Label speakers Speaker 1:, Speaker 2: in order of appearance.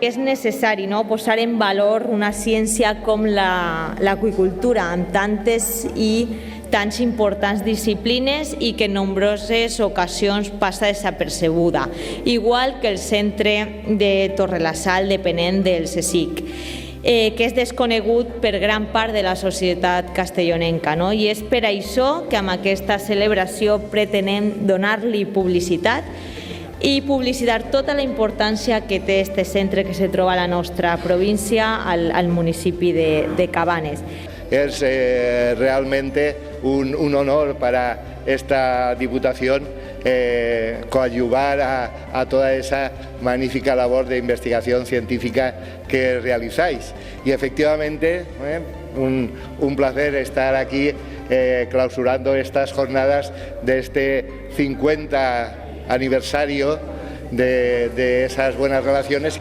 Speaker 1: que és necessari, no?, posar en valor una ciència com l'aqüicultura, amb tantes i tants importants disciplines i que en nombroses ocasions passa desapercebuda, igual que el centre de Torrelasal depenent del CSIC, que és desconegut per gran part de la societat castellonenca, no? I és per això que amb aquesta celebració pretenem donar-li publicitat i publicitar tota la importància que té aquest centre que se troba a la nostra província, al municipi de Cabanes.
Speaker 2: Es realmente un honor para esta Diputación coadyuvar a toda esa magnífica labor de investigación científica que realizáis. Y efectivamente, un placer estar aquí clausurando estas jornadas de este 50 aniversario de esas buenas relaciones.